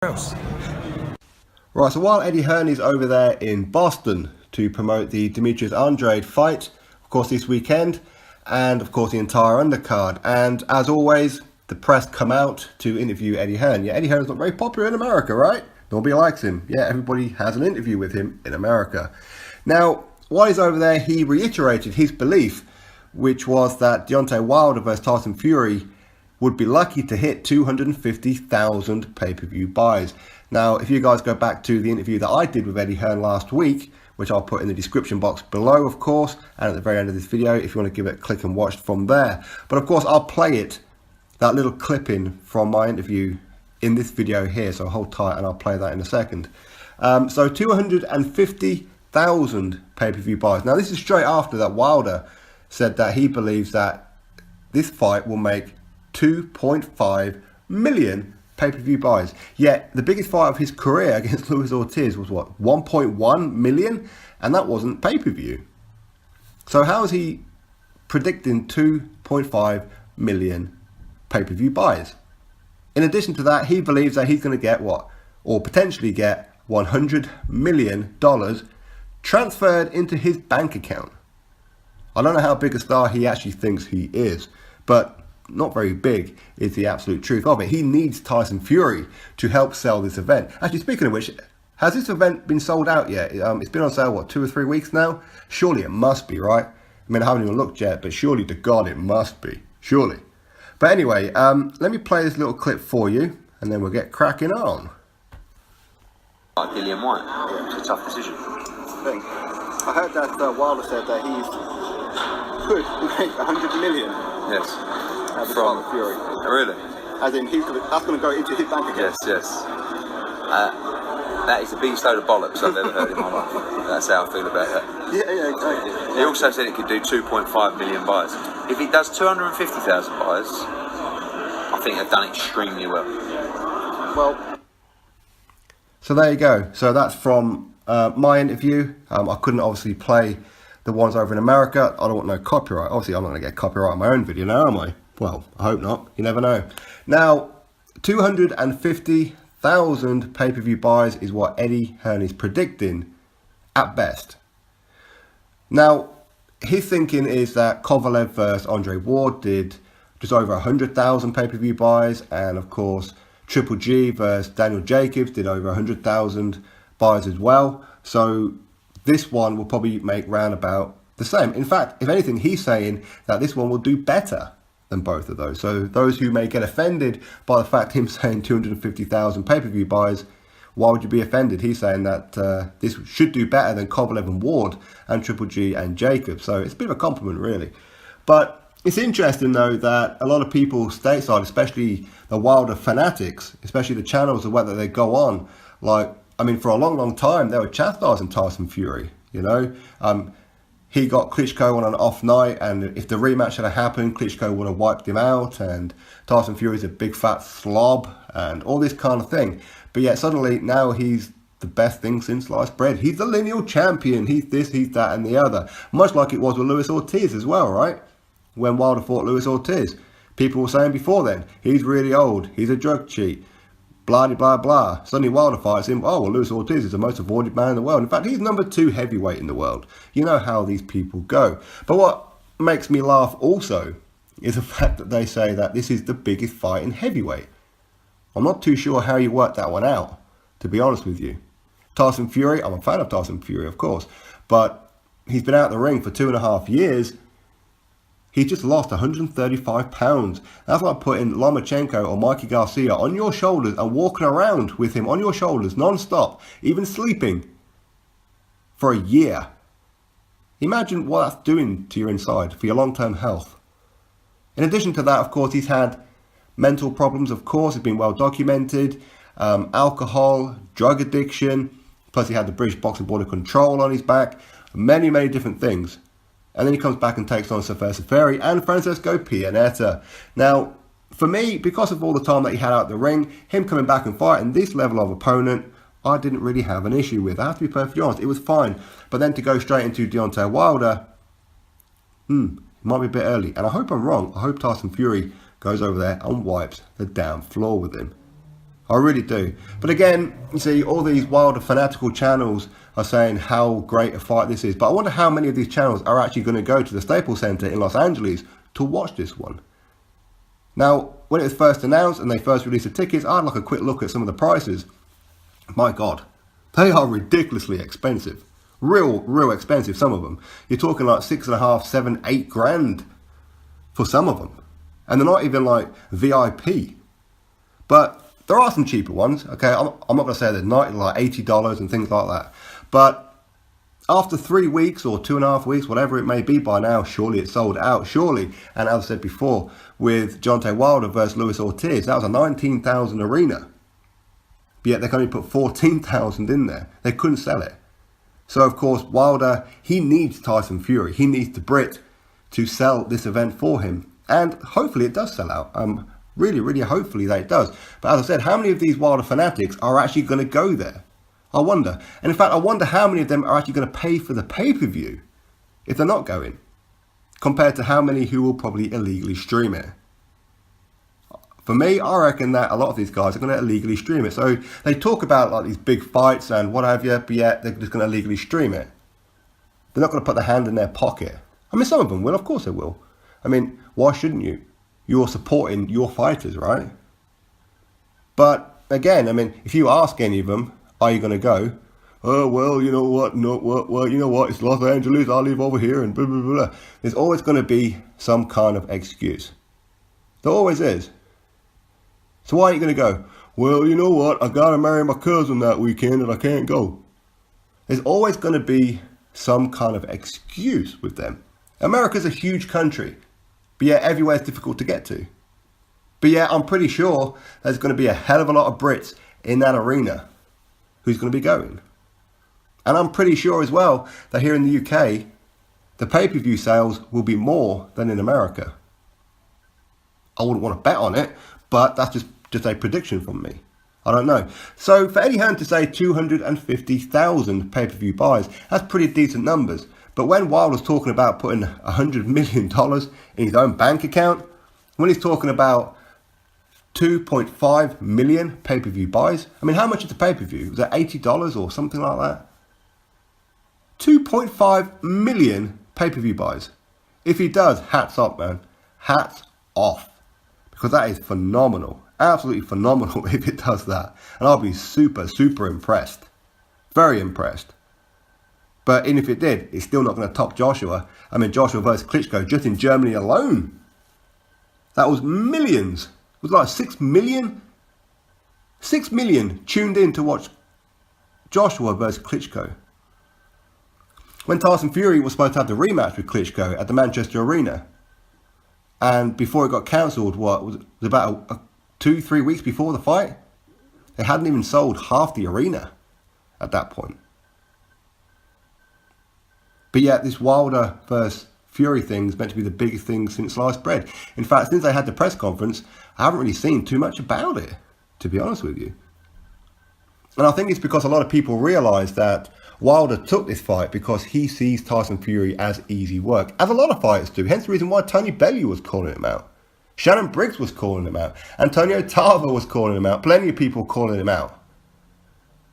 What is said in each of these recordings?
else. Right, so while Eddie Hearn is over there in Boston to promote the Demetrius Andrade fight, of course this weekend, and of course the entire undercard, and as always, the press come out to interview Eddie Hearn. Yeah, Eddie Hearn's not very popular in America, right? Nobody likes him. Yeah, everybody has an interview with him in America. Now, while he's over there, he reiterated his belief, which was that Deontay Wilder versus Tyson Fury would be lucky to hit 250,000 pay-per-view buys. Now, if you guys go back to the interview that I did with Eddie Hearn last week, which I'll put in the description box below, of course, and at the very end of this video, if you want to give it a click and watch from there. But of course, I'll play it, that little clipping from my interview in this video here, so hold tight and I'll play that in a second. So 250,000 pay-per-view buys. Now, this is straight after that Wilder said that he believes that this fight will make 2.5 million pay-per-view buys. Yet the biggest fight of his career against Luis Ortiz was what, 1.1 million, and that wasn't pay-per-view. So how is he predicting 2.5 million pay-per-view buys? In addition to that, he believes that he's going to get what, or potentially get $100 million transferred into his bank account. I don't know how big a star he actually thinks he is, but not very big is the absolute truth of it. He needs Tyson Fury to help sell this event. Actually, speaking of which, has this event been sold out yet? It's been on sale, what, 2 or 3 weeks now? Surely it must be, right? I mean, I haven't even looked yet, but surely to God it must be. Surely. But anyway, let me play this little clip for you, and then we'll get cracking on. Dillian White. It's a tough decision. I heard that Wilder said that he could make 100 million. Yes. From Fury. Really? As in, that's going to go into his bank account. Yes. That is the biggest load of bollocks I've ever heard in my life. That's how I feel about that. Yeah, exactly. He also said it could do 2.5 million buys. If it does 250,000 buys, I think they've done extremely well. Well, so there you go. So that's from my interview. I couldn't obviously play the ones over in America. I don't want no copyright. Obviously, I'm not going to get copyright on my own video now, am I? Well, I hope not. You never know. Now, 250,000 pay-per-view buys is what Eddie Hearn is predicting at best. Now, his thinking is that Kovalev versus Andre Ward did just over 100,000 pay-per-view buys, and of course, Triple G versus Daniel Jacobs did over 100,000 buys as well. So this one will probably make round about the same. In fact, if anything, he's saying that this one will do better than both of those. So those who may get offended by the fact him saying 250,000 pay-per-view buys, why would you be offended? He's saying that this should do better than Kovalev and Ward and Triple G and Jacob. So it's a bit of a compliment, really. But it's interesting, though, that a lot of people stateside, especially the Wilder fanatics, especially the channels of whether they go on, like, I mean, for a long, long time, they were chastising Tyson Fury, you know. He got Klitschko on an off night, and if the rematch had happened, Klitschko would have wiped him out, and Tyson Fury's a big fat slob, and all this kind of thing. But yet suddenly, now he's the best thing since sliced bread. He's the lineal champion. He's this, he's that, and the other. Much like it was with Luis Ortiz as well, right? When Wilder fought Luis Ortiz. People were saying before then, he's really old, he's a drug cheat, blah, blah, blah. Suddenly Wilder fights him. Oh, well, Luis Ortiz is the most avoided man in the world. In fact, he's number 2 heavyweight in the world. You know how these people go. But what makes me laugh also is the fact that they say that this is the biggest fight in heavyweight. I'm not too sure how you work that one out, to be honest with you. Tyson Fury, I'm a fan of Tyson Fury, of course, but he's been out of the ring for 2.5 years. He just lost 135 pounds. That's like putting Lomachenko or Mikey Garcia on your shoulders and walking around with him on your shoulders non-stop, even sleeping, for a year. Imagine what that's doing to your inside, for your long-term health. In addition to that, of course, he's had mental problems, of course. It's been well documented. Alcohol, drug addiction. Plus he had the British Boxing Board of Control on his back. Many, many different things. And then he comes back and takes on Sefer Seferi and Francesco Pianeta. Now, for me, because of all the time that he had out the ring, him coming back and fighting this level of opponent, I didn't really have an issue with. I have to be perfectly honest, it was fine. But then to go straight into Deontay Wilder, it might be a bit early. And I hope I'm wrong. I hope Tyson Fury goes over there and wipes the damn floor with him. I really do. But again, you see, all these Wilder fanatical channels are saying how great a fight this is. But I wonder how many of these channels are actually going to go to the Staples Center in Los Angeles to watch this one. Now, when it was first announced and they first released the tickets, I had like a quick look at some of the prices. My God, they are ridiculously expensive. Real expensive, some of them. You're talking like 6.5, 7, 8 grand for some of them. And they're not even like VIP. But there are some cheaper ones, okay? I'm not going to say they're not like $80 and things like that. But after 3 weeks or 2.5 weeks, whatever it may be by now, surely it's sold out, surely. And as I said before, with Deontay Wilder versus Luis Ortiz, that was a 19,000 arena. But yet they can only put 14,000 in there. They couldn't sell it. So of course, Wilder, he needs Tyson Fury. He needs the Brit to sell this event for him. And hopefully it does sell out. Really hopefully that it does. But as I said, how many of these Wilder fanatics are actually going to go there? I wonder. And in fact, I wonder how many of them are actually going to pay for the pay-per-view if they're not going, compared to how many who will probably illegally stream it. For me, I reckon that a lot of these guys are going to illegally stream it. So they talk about like these big fights and what have you, but yet they're just going to illegally stream it. They're not going to put their hand in their pocket. I mean, some of them will, of course they will. I mean, why shouldn't you? You're supporting your fighters, right? But again, I mean, if you ask any of them, are you going to go? Oh, well, you know what? No, well, you know what? It's Los Angeles. I'll live over here and blah, blah, blah. There's always going to be some kind of excuse. There always is. So why are you going to go? Well, you know what? I got to marry my cousin that weekend and I can't go. There's always going to be some kind of excuse with them. America's a huge country, but yet everywhere is difficult to get to. But yet I'm pretty sure there's going to be a hell of a lot of Brits in that arena who's going to be going. And I'm pretty sure as well that here in the UK, the pay-per-view sales will be more than in America. I wouldn't want to bet on it, but that's just a prediction from me. I don't know. So for Eddie Hearn to say 250,000 pay-per-view buys, that's pretty decent numbers. But when Wilder's talking about putting $100 million in his own bank account, when he's talking about 2.5 million pay-per-view buys, I mean, how much is the pay-per-view? Was that $80 or something like that? 2.5 million pay-per-view buys. If he does, hats off, man. Hats off. Because that is phenomenal. Absolutely phenomenal if it does that. And I'll be super impressed. Very impressed. But even if it did, it's still not going to top Joshua. I mean, Joshua versus Klitschko, just in Germany alone, that was millions. It was like 6 million. 6 million tuned in to watch Joshua versus Klitschko. When Tyson Fury was supposed to have the rematch with Klitschko at the Manchester Arena, and before it got cancelled, what was it about 2-3 weeks before the fight? They hadn't even sold half the arena at that point. But yet this Wilder versus Fury thing is meant to be the biggest thing since sliced bread. In fact, since they had the press conference, I haven't really seen too much about it, to be honest with you. And I think it's because a lot of people realise that Wilder took this fight because he sees Tyson Fury as easy work, as a lot of fighters do. Hence the reason why Tony Bellew was calling him out. Shannon Briggs was calling him out. Antonio Tarver was calling him out. Plenty of people calling him out.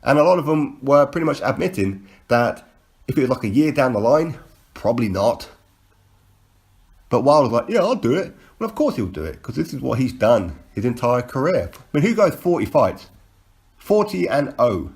And a lot of them were pretty much admitting that if it was like a year down the line, probably not. But Wilder's like, yeah, I'll do it. Well, of course he'll do it, because this is what he's done his entire career. I mean, who goes 40 fights? 40-0.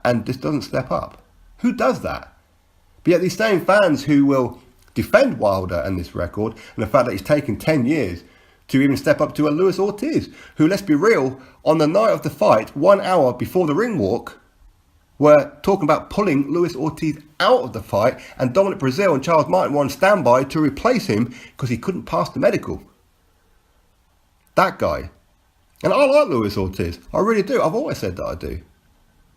And just doesn't step up. Who does that? But yet these same fans who will defend Wilder and this record, and the fact that he's taken 10 years to even step up to a Luis Ortiz, who, let's be real, on the night of the fight, 1 hour before the ring walk, were talking about pulling Luis Ortiz out of the fight, and Dominic Breazeale and Charles Martin were on standby to replace him because he couldn't pass the medical. That guy. And I like Luis Ortiz. I really do. I've always said that I do.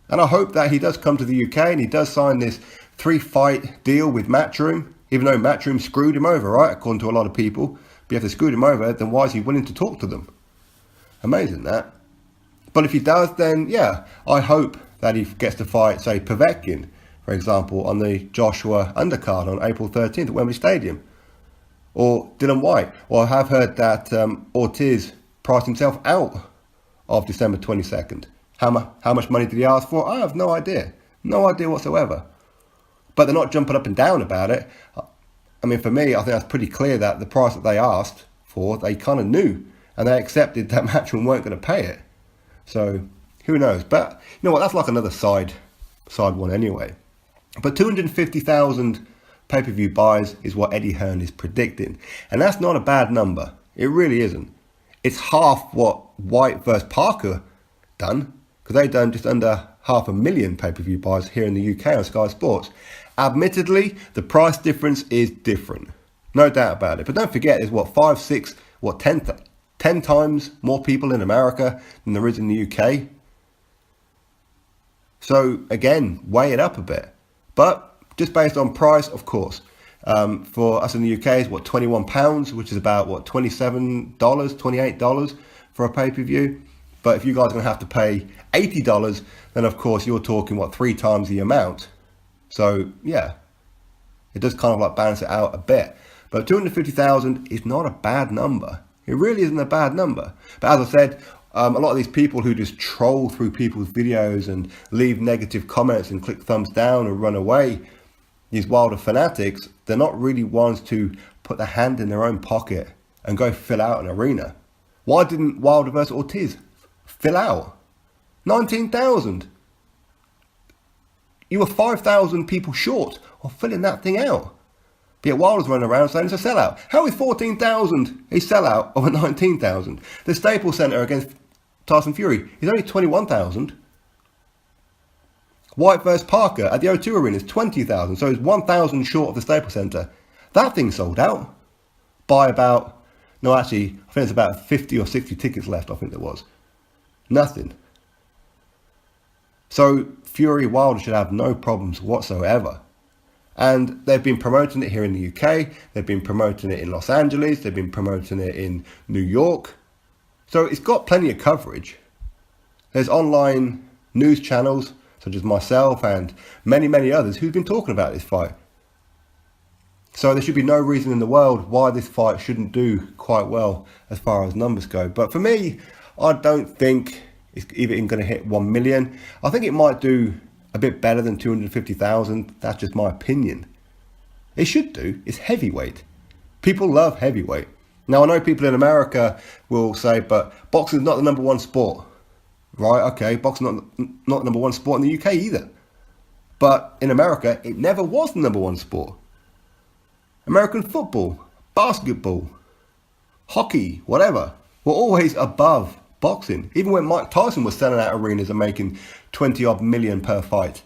And I hope that he does come to the UK and he does sign this 3-fight deal with Matchroom, even though Matchroom screwed him over, right? According to a lot of people. But if they screwed him over, then why is he willing to talk to them? Amazing, that. But if he does, then yeah, I hope that he gets to fight, say, Povetkin, for example, on the Joshua undercard on April 13th at Wembley Stadium. Or Dylan White. Or I have heard that Ortiz priced himself out of December 22nd. How much money did he ask for? I have no idea. No idea whatsoever. But they're not jumping up and down about it. I mean, for me, I think that's pretty clear that the price that they asked for, they kind of knew. And they accepted that Matchroom weren't going to pay it. So, who knows? But, you know what, that's like another side one anyway. But 250,000 pay-per-view buys is what Eddie Hearn is predicting. And that's not a bad number. It really isn't. It's half what White versus Parker done, because they done just under 500,000 pay-per-view buys here in the UK on Sky Sports. Admittedly, the price difference is different. No doubt about it. But don't forget, there's 5, 6, 10 times more people in America than there is in the UK. So again, weigh it up a bit. But just based on price, of course. For us in the UK, it's £21, which is about $27, $28 for a pay-per-view. But if you guys are going to have to pay $80, then of course you're talking 3 times the amount. So yeah, it does kind of like balance it out a bit. But 250,000 is not a bad number. It really isn't a bad number. But as I said, a lot of these people who just troll through people's videos and leave negative comments and click thumbs down and run away, these Wilder fanatics, they're not really ones to put their hand in their own pocket and go fill out an arena. Why didn't Wilder versus Ortiz fill out? 19,000. You were 5,000 people short of filling that thing out. But yet Wilder's running around saying it's a sellout. How is 14,000 a sellout of a 19,000? The Staples Center against Tyson Fury is only 21,000. White versus Parker at the O2 Arena is 20,000, so it's 1,000 short of the Staples Center. That thing sold out by I think it's about 50 or 60 tickets left, I think there was. Nothing. So Fury Wilder should have no problems whatsoever. And they've been promoting it here in the UK. They've been promoting it in Los Angeles. They've been promoting it in New York. So it's got plenty of coverage. There's online news channels such as myself and many, many others who've been talking about this fight. So there should be no reason in the world why this fight shouldn't do quite well as far as numbers go. But for me, I don't think it's even going to hit 1 million. I think it might do a bit better than 250,000. That's just my opinion. It should do. It's heavyweight. People love heavyweight. Now, I know people in America will say, but boxing's not the number one sport. Right, okay, boxing's not the number one sport in the UK either. But in America, it never was the number one sport. American football, basketball, hockey, whatever, were always above boxing. Even when Mike Tyson was selling out arenas and making 20 odd million per fight.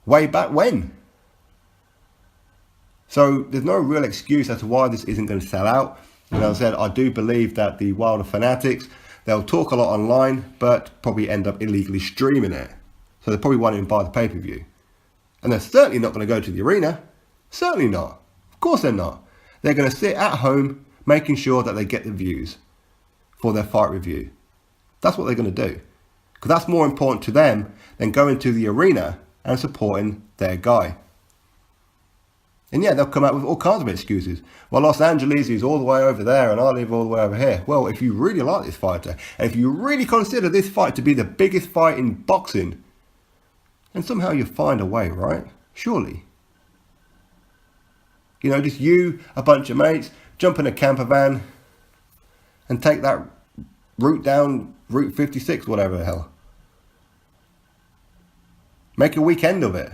Way back when. So there's no real excuse as to why this isn't going to sell out. And as I said, I do believe that the Wilder fanatics, they'll talk a lot online, but probably end up illegally streaming it. So they probably won't even buy the pay-per-view. And they're certainly not going to go to the arena. Certainly not. Of course they're not. They're going to sit at home, making sure that they get the views for their fight review. That's what they're going to do. Because that's more important to them than going to the arena and supporting their guy. And yeah, they'll come out with all kinds of excuses. Well, Los Angeles is all the way over there and I live all the way over here. Well, if you really like this fighter, and if you really consider this fight to be the biggest fight in boxing, then somehow you'll find a way, right? Surely. You know, just you, a bunch of mates, jump in a camper van and take that route down Route 56, whatever the hell. Make a weekend of it.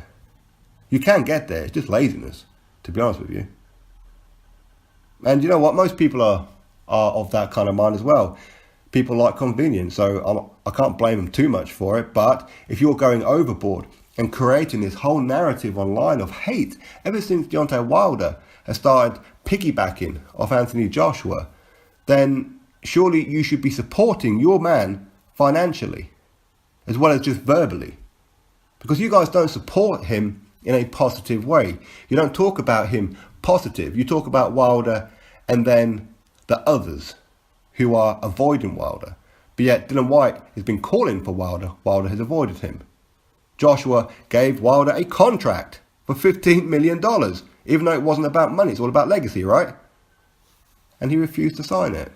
You can get there, it's just laziness, to be honest with you. And you know what, most people are of that kind of mind as well. People like convenience, so I can't blame them too much for it. But if you're going overboard and creating this whole narrative online of hate, ever since Deontay Wilder has started piggybacking off Anthony Joshua, then surely you should be supporting your man financially, as well as just verbally. Because you guys don't support him in a positive way. You don't talk about him positive. You talk about Wilder and then the others who are avoiding Wilder. But yet Dylan White has been calling for Wilder. Wilder has avoided him. Joshua gave Wilder a contract for $15 million, even though it wasn't about money. It's all about legacy, right? And he refused to sign it.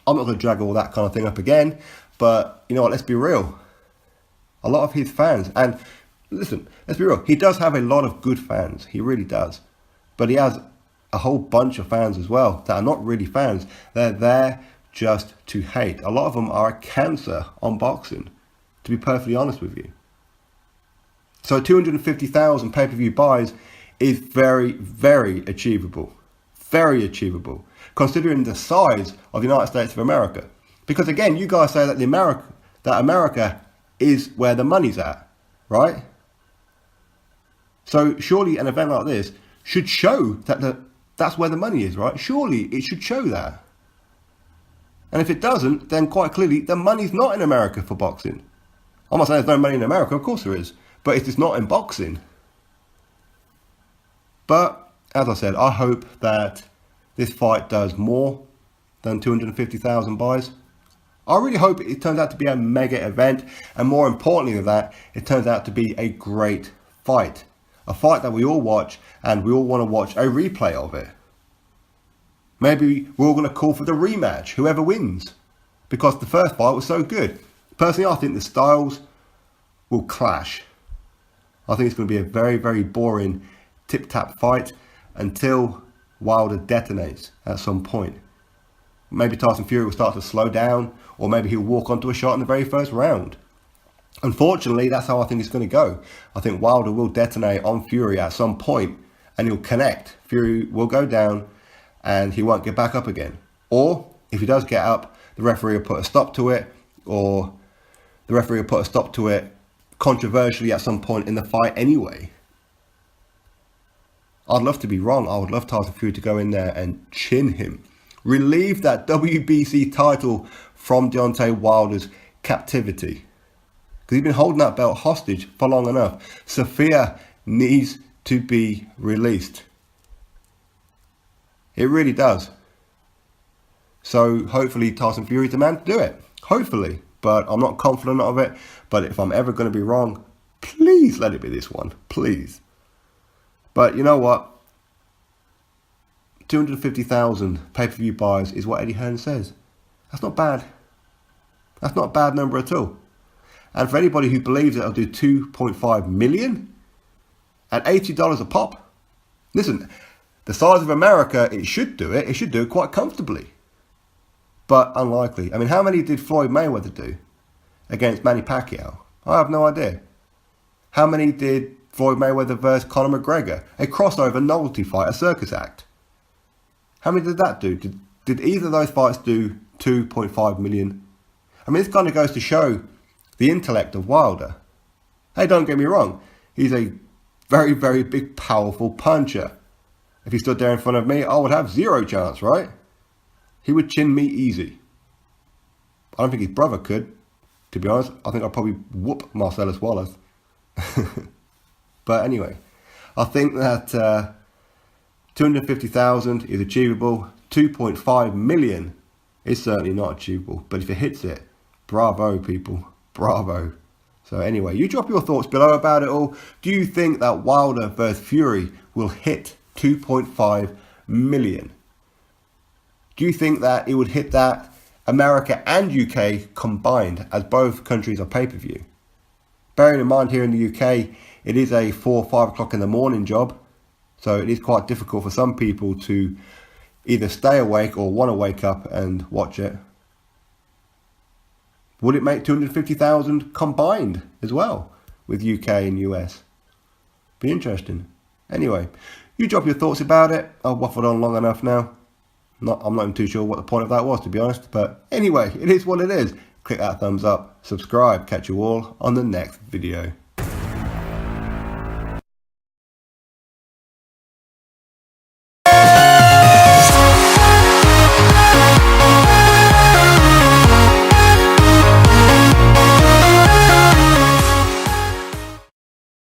I'm not going to drag all that kind of thing up again, But you know what, let's be real. A lot of his fans, and listen, let's be real, he does have a lot of good fans. He really does. But he has a whole bunch of fans as well that are not really fans. They're there just to hate. A lot of them are a cancer on boxing, to be perfectly honest with you. So 250,000 pay-per-view buys is very, very achievable. Very achievable, considering the size of the United States of America. Because again, you guys say that America is where the money's at, right? So surely an event like this should show that that's where the money is, right? Surely it should show that. And if it doesn't, then quite clearly the money's not in America for boxing. I'm not saying there's no money in America, of course there is, but it's just not in boxing. But as I said, I hope that this fight does more than 250,000 buys. I really hope it turns out to be a mega event, and more importantly than that, it turns out to be a great fight. A fight that we all watch, and we all want to watch a replay of it. Maybe we're all going to call for the rematch, whoever wins, because the first fight was so good. Personally, I think the styles will clash. I think it's going to be a very, very boring tip-tap fight until Wilder detonates at some point. Maybe Tyson Fury will start to slow down, or maybe he'll walk onto a shot in the very first round. Unfortunately, that's how I think it's going to go. I think Wilder will detonate on Fury at some point, and he'll connect. Fury will go down, and he won't get back up again. Or, if he does get up, the referee will put a stop to it, or the referee will put a stop to it controversially at some point in the fight anyway. I'd love to be wrong. I would love Tyson Fury to go in there and chin him. Relieve that WBC title from Deontay Wilder's captivity. Because he's been holding that belt hostage for long enough. Sophia needs to be released. It really does. So hopefully Tyson Fury's the man to do it. Hopefully. But I'm not confident of it. But if I'm ever going to be wrong, please let it be this one. Please. But you know what? 250,000 pay-per-view buys is what Eddie Hearn says. That's not bad. That's not a bad number at all. And for anybody who believes it'll do 2.5 million at $80 a pop, listen, the size of America, it should do it. It should do it quite comfortably. But unlikely. I mean, how many did Floyd Mayweather do against Manny Pacquiao? I have no idea. How many did Floyd Mayweather versus Conor McGregor? A crossover novelty fight, a circus act. How many did that do? Did either of those fights do 2.5 million? I mean, this kind of goes to show the intellect of Wilder. Hey, don't get me wrong. He's a very, very big, powerful puncher. If he stood there in front of me, I would have zero chance, right? He would chin me easy. I don't think his brother could, to be honest. I think I'd probably whoop Marcellus Wallace. But anyway, I think that 250,000 is achievable. 2.5 million is certainly not achievable. But if it hits it, bravo, people. Bravo. So anyway, you drop your thoughts below about it all. Do you think that Wilder vs Fury will hit 2.5 million? Do you think that it would hit that America and UK combined, as both countries are pay-per-view? Bearing in mind here in the UK, it is a 4 or 5 o'clock in the morning job. So it is quite difficult for some people to either stay awake or want to wake up and watch it. Would it make 250,000 combined as well with UK and US? Be interesting. Anyway, you drop your thoughts about it. I've waffled on long enough now. I'm not even too sure what the point of that was, to be honest. But anyway, it is what it is. Click that thumbs up, subscribe. Catch you all on the next video.